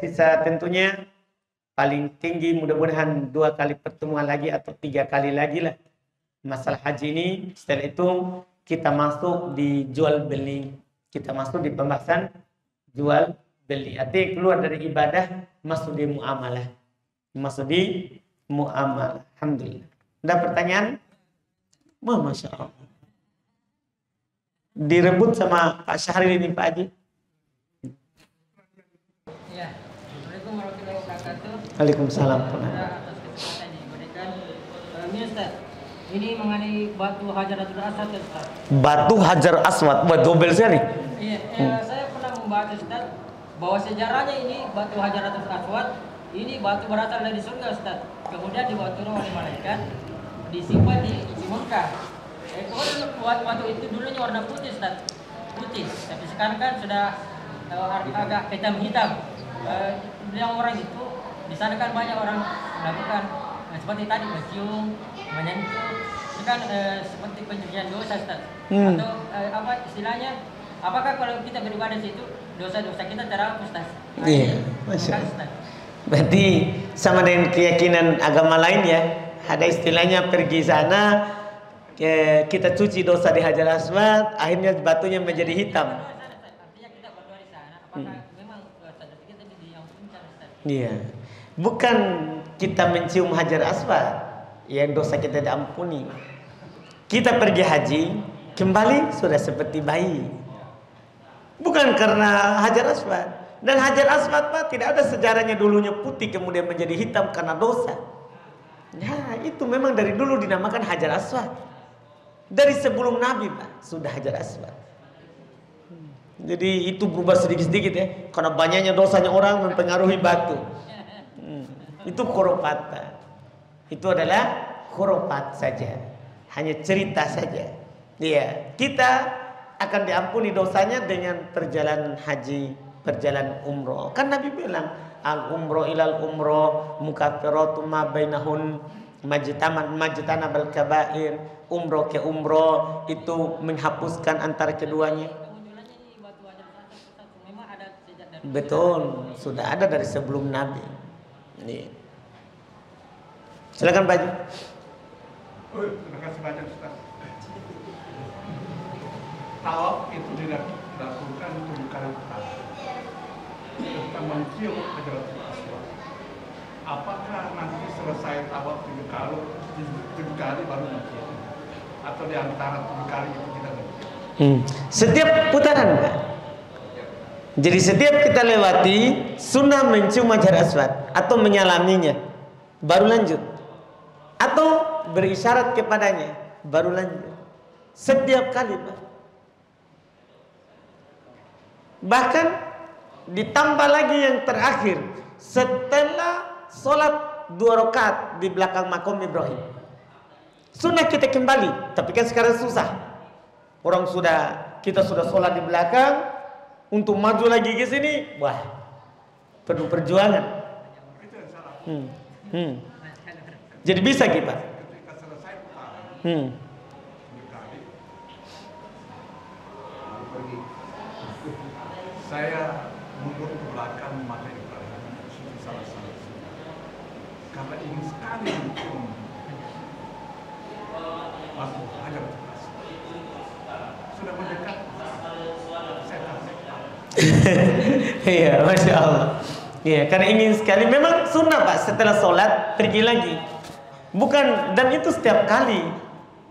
Sisa tentunya paling tinggi mudah-mudahan 2 kali pertemuan lagi atau 3 kali lagi lah masalah haji ini. Setelah itu kita masuk di jual beli. Kita masuk di pembahasan jual beli. Artinya keluar dari ibadah, masuk di muamalah. Masuk di muamalah. Alhamdulillah. Ada pertanyaan? Masya Allah. Direbut sama Pak Syahril ini, Pak Haji. Ya, Assalamualaikum warahmatullahi wabarakatuh. Waalaikumsalam. Ini Ustaz, ini mengenai batu Hajaratul Aswad Ustaz. Batu Hajar Aswad, dobel sekali. Iya, saya pernah membaca Ustaz bahwa sejarahnya ini batu Hajaratul Aswad ini batu berasal dari surga Ustaz. Kemudian dibawa turun oleh malaikat, disimpan di Mekah. Kemudian batu itu dulunya warna putih Ustaz, putih. Tapi sekarang kan sudah agak hitam. Yang orang itu di sana kan banyak orang melakukan seperti tadi mencium, menyentuh, itu kan seperti pencucian dosa Ustaz. Atau apa istilahnya? Apakah kalau kita beribadah di situ dosa-dosa kita terhapus Ustaz? Iya, Masya Allah. Berarti sama dengan keyakinan agama lain ya. Ada istilahnya pergi sana, kita cuci dosa di Hajar Aswad, akhirnya batunya menjadi hitam. Artinya kita berdoa di sana, apakah memang dosa kita diampunkan Ustaz? Iya. Bukan kita mencium Hajar Aswad yang dosa kita diampuni. Kita pergi haji, kembali sudah seperti bayi. Bukan karena Hajar Aswad. Dan Hajar Aswad Pak tidak ada sejarahnya dulunya putih kemudian menjadi hitam karena dosa. Ya itu memang dari dulu dinamakan Hajar Aswad. Dari sebelum Nabi Pak sudah Hajar Aswad. Jadi itu berubah sedikit-sedikit ya. Karena banyaknya dosanya orang mempengaruhi batu. Itu khurafat Pak. Itu adalah khurafat saja. Hanya cerita saja. Iya, kita akan diampuni dosanya dengan perjalanan haji, perjalanan umroh. Kan Nabi bilang, al-umroh ilal umroh mukaffiratun ma bainahun majtanabal kabair. Umroh ke umroh itu menghapuskan antara keduanya. Betul, sudah ada dari sebelum Nabi. Nih. Silakan Pak. Terima kasih banyak Ustaz. Tawaf itu dilakukan 7 kali pertama. Kita mencium Hajaratul Aswad. Apakah nanti selesai tawaf 7 kali baru mencium? Atau di antara 7 kali itu kita mencium? Setiap putaran Pak. Jadi setiap kita lewati sunnah mencium Hajar Aswad atau menyalaminya baru lanjut. Atau berisyarat kepadanya baru lanjut. Setiap kali Pak. Bahkan ditambah lagi yang terakhir setelah sholat 2 rakaat di belakang makom Ibrahim. Sunnah kita kembali, tapi kan sekarang susah. Kita sudah sholat di belakang, untuk maju lagi ke sini, wah, perlu perjuangan. Jadi bisa kita. Ketika selesai putaran, saya mundur ke belakang mata Ibrahim salah satu karena ingin sekali mencium batu Hajaratul Aswad. Sudah mendekat, saya tersekat. Iya, Masya Allah. Iya, karena ingin sekali. Memang sunnah Pak, setelah sholat pergi lagi. Bukan, dan itu setiap kali.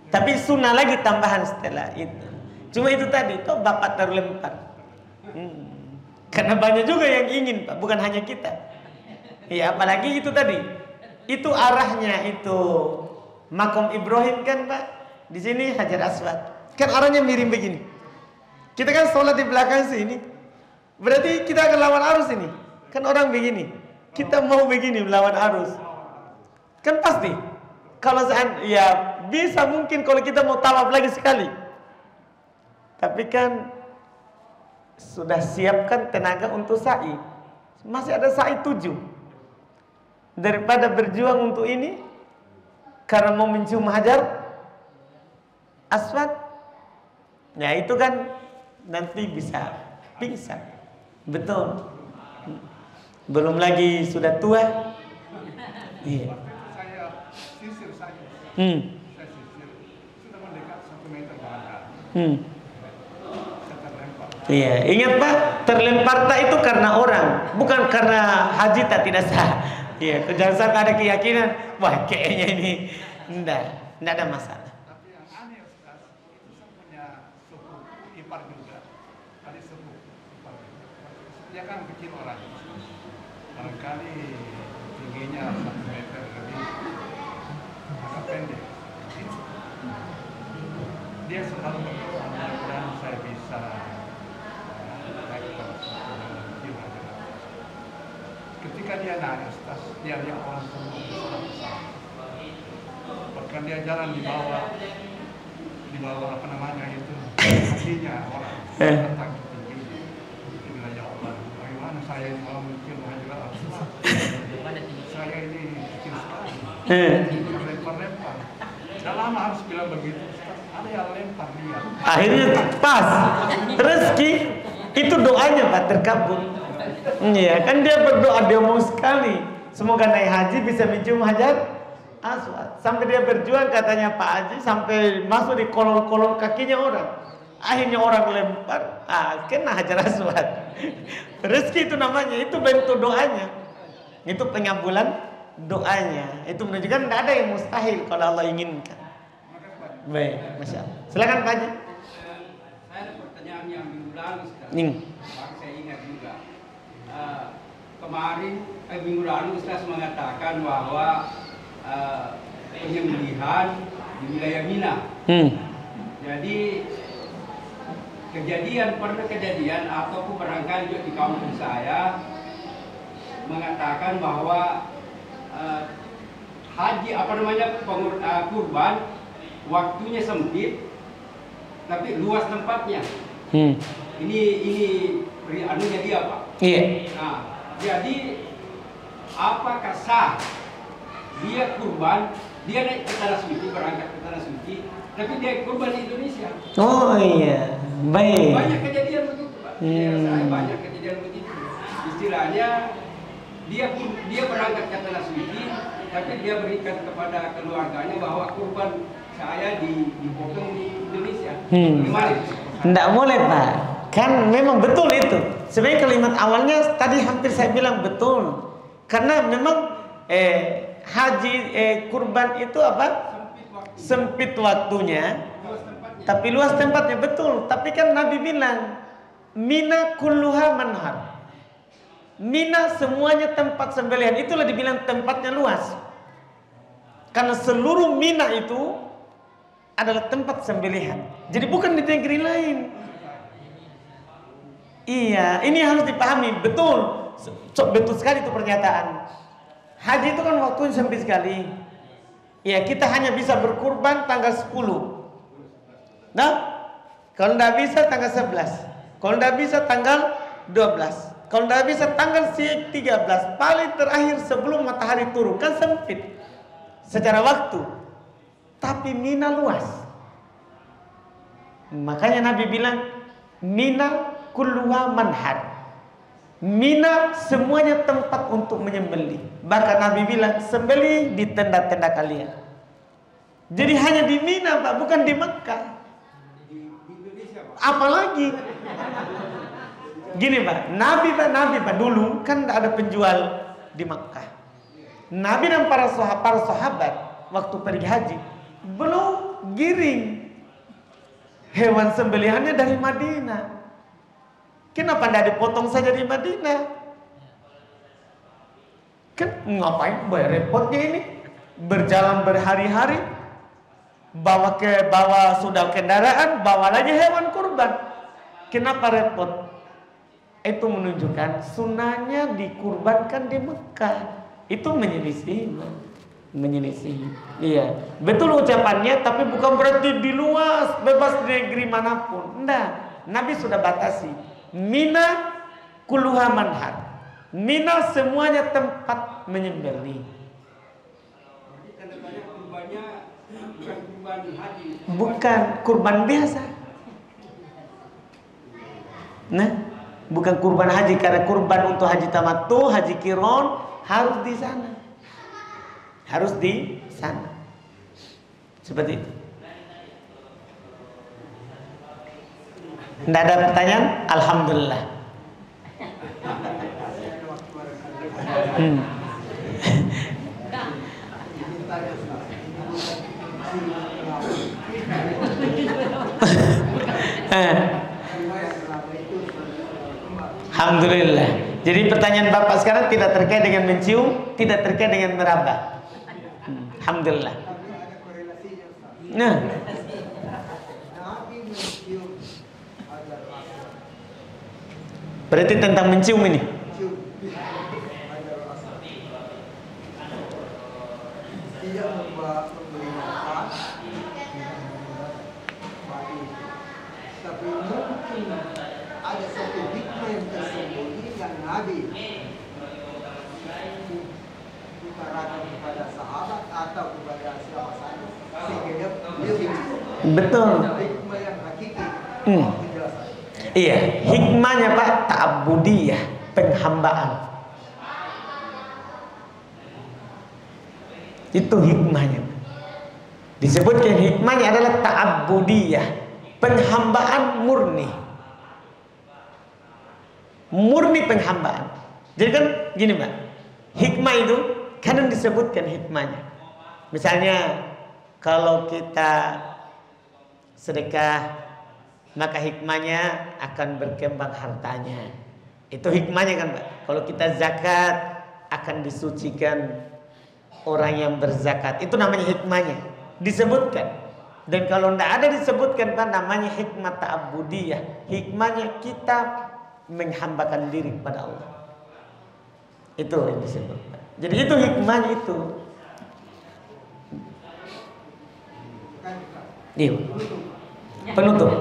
Tapi sunnah lagi tambahan setelah itu. Cuma itu tadi, toh bapak terlempar. Karena banyak juga yang ingin Pak, bukan hanya kita. Iya, apalagi itu tadi. Itu arahnya itu makom Ibrahim kan Pak. Di sini Hajar Aswad. Kan arahnya miring begini. Kita kan sholat di belakang sini. Berarti kita akan lawan arus ini. Kan orang begini. Kita mau begini melawan arus. Kan pasti. Kalau ya bisa mungkin kalau kita mau tawaf lagi sekali. Tapi kan sudah siapkan tenaga untuk sa'i. Masih ada sa'i 7. Daripada berjuang untuk ini karena mau mencium Hajar Aswad, ya itu kan nanti bisa pingsan. Betul. Belum lagi sudah tua. Iya. Saya sisir saja. Saya sisir. Sudah mendekat 1 meter dengan kaki. Saya terlempar. Iya, ingat Pak, terlempar tak itu karena orang, bukan karena haji tak tidak sah. Iya, jangan sampai ada keyakinan, wah kayaknya ini enggak ada masalah. Tapi yang aneh Ustaz, itu saya punya sepupu ipar juga, kali sepupu ipar juga. Dia kan kecil orang, barangkali tingginya 1 meter lebih, agak pendek. Dia selalu berdoa, mudah-mudahan saya bisa naik kelas jiwa. Ketika dia naik, Ustaz, dia lihat orang semua besar-besar. Bahkan dia jalan di bawah apa namanya itu, kakinya orang datang ke tinggi. Dia bilang, ya Allah, bagaimana saya ini mau mungkin mengajar Allah. Saya ini kecil sekali, lempar-lempar. Sudah lama harus bilang begitu, Ustaz. Ada yang lempar dia. Akhirnya pas rezeki itu doanya Pak terkabul. Iya kan dia berdoa, dia mau sekali semoga naik haji bisa mencium Hajar Aswad. Sampai dia berjuang katanya Pak Haji sampai masuk di kolong-kolong kakinya orang. Akhirnya orang lempar, kena Hajar Aswad. Rezeki itu namanya, itu bentuk doanya. Itu pengabulan doanya. Itu menunjukkan tidak ada yang mustahil kalau Allah inginkan. Baik, Masya Allah. Silakan Pak Haji. Saya ada pertanyaan yang minggu lalu Ustaz. Saya ingat juga. Kemarin minggu lalu Ustaz mengatakan bahwa penyembelihan di wilayah Mina. Jadi pernah kejadian ataupun barangkali juga di kampung saya mengatakan bahwa haji kurban waktunya sempit tapi luas tempatnya. Ini anunya dia Pak. Iya. Nah, jadi apakah sah dia kurban, dia naik ke tanah suci, berangkat ke tanah suci, tapi dia kurban di Indonesia? Oh iya, baik. Banyak kejadian begitu Pak. Saya banyak kejadian begitu. Istilahnya dia berangkat ke tanah suci, tapi dia berikan kepada keluarganya bahwa kurban saya dipotong di Indonesia. Gimana? Tidak boleh Pak. Kan memang betul itu. Sebenarnya kalimat awalnya tadi hampir saya bilang betul. Karena memang haji kurban itu apa? Sempit waktunya. Tapi luas tempatnya betul. Tapi kan Nabi bilang Mina kulluha manhar. Mina semuanya tempat sembelihan. Itulah dibilang tempatnya luas. Karena seluruh Mina itu adalah tempat sembelihan. Jadi bukan di negeri lain. Iya, ini harus dipahami. Betul. Betul sekali itu pernyataan. Haji itu kan waktunya sempit sekali. Ya, kita hanya bisa berkurban tanggal 10. Nah, kalau tidak bisa tanggal 11. Kalau tidak bisa tanggal 12. Kalau tidak bisa tanggal 13. Paling terakhir sebelum matahari turun. Kan sempit secara waktu. Tapi Mina luas. Makanya Nabi bilang Mina kulluha manhar. Mina semuanya tempat untuk menyembelih. Bahkan Nabi bilang sembelih di tenda-tenda kalian. Jadi hanya di Mina Pak, bukan di Mekah. Apalagi gini Pak, Nabi Pak dulu kan ada penjual di Mekah. Nabi dan para sahabat waktu pergi haji belum giring hewan sembelihannya dari Madinah. Kenapa tidak dipotong saja di Madinah? Kan ngapain bayar repotnya ini? Berjalan berhari-hari, bawa sudah kendaraan, bawa lagi hewan kurban. Kenapa repot? Itu menunjukkan sunnahnya dikurbankan di Mekah. Itu menyelisih. Iya, betul ucapannya, tapi bukan berarti di luas, bebas di negeri manapun. Enggak, Nabi sudah batasi. Mina kulluha manhar. Mina semuanya tempat menyembelih. Kurbannya bukan kurban haji. Bukan kurban biasa. Nah, bukan kurban haji, karena kurban untuk haji tamattu, haji qiron harus di sana. Harus di sana. Seperti itu. Tidak ada pertanyaan? Alhamdulillah. Alhamdulillah. Jadi pertanyaan Bapak sekarang tidak terkait dengan mencium, tidak terkait dengan meraba. Alhamdulillah. Nah, berarti tentang mencium ini. Tidak memberi makan, tapi mungkin ada satu hikmah yang tersembunyi yang Nabi utarakan kepada sahabat atau kepada siapa saja sehingga dia mencium. Betul. Hikmah yang hakiki. Penjelasan. Iya, hikmahnya Pak ta'abbudiyah, penghambaan. Itu hikmahnya. Disebutkan hikmahnya adalah ta'abbudiyah, penghambaan murni. Murni penghambaan. Jadi kan gini Pak, hikmah itu kadang disebutkan hikmahnya. Misalnya kalau kita sedekah, maka hikmahnya akan berkembang hartanya. Itu hikmahnya kan Pak. Kalau kita zakat akan disucikan orang yang berzakat. Itu namanya hikmahnya. Disebutkan. Dan kalau tidak ada disebutkan Pak, namanya hikmah ta'abbudiyah. Hikmahnya kita menghambakan diri kepada Allah. Itu yang disebut Pak. Jadi itu hikmahnya itu. Iya. Penutup.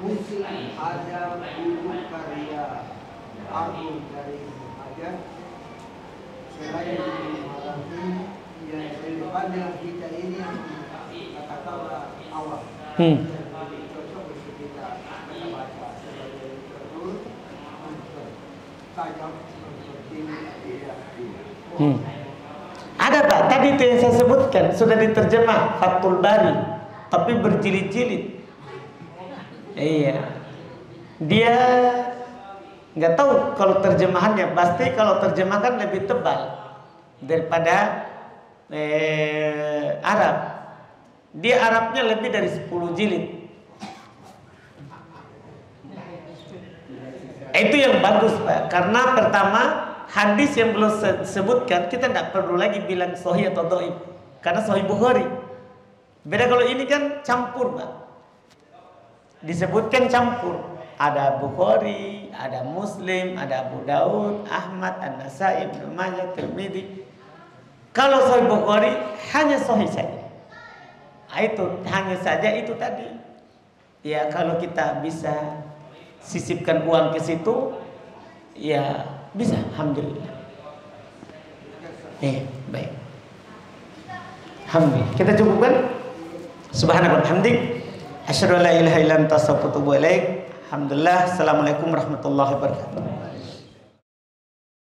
Mungkin ada buku karya agung dari Hajar selain memahami yang relevan dengan kita ini yang katakanlah awam. Cocok untuk kita baca sebagai literatur untuk tajam seperti ini. Ada Pak, tadi itu yang saya sebutkan sudah diterjemah Fathul Bari, tapi berjilid-jilid. Iya, dia nggak tahu kalau terjemahannya. Pasti kalau terjemahkan lebih tebal daripada Arab. Dia Arabnya lebih dari 10 jilid. Itu yang bagus Pak, karena pertama hadis yang belum sebutkan kita tidak perlu lagi bilang sahih atau dhaif, karena sahih Bukhari. Beda kalau ini kan campur Pak, disebutkan campur. Ada Bukhari, ada Muslim, ada Abu Daud, Ahmad, An-Nasai, Ibnu Majah, Tirmidzi. Kalau sahih Bukhari hanya sahih saja. Itu hanya saja itu tadi. Ya kalau kita bisa sisipkan uang ke situ, ya bisa, alhamdulillah. Baik. Alhamdulillah. Kita cukupkan. Subhanallah hamdik. Asyhadu an la ilaha illa anta astaghfiruka wa atubu ilaik. Alhamdulillah. Assalamualaikum warahmatullahi wabarakatuh.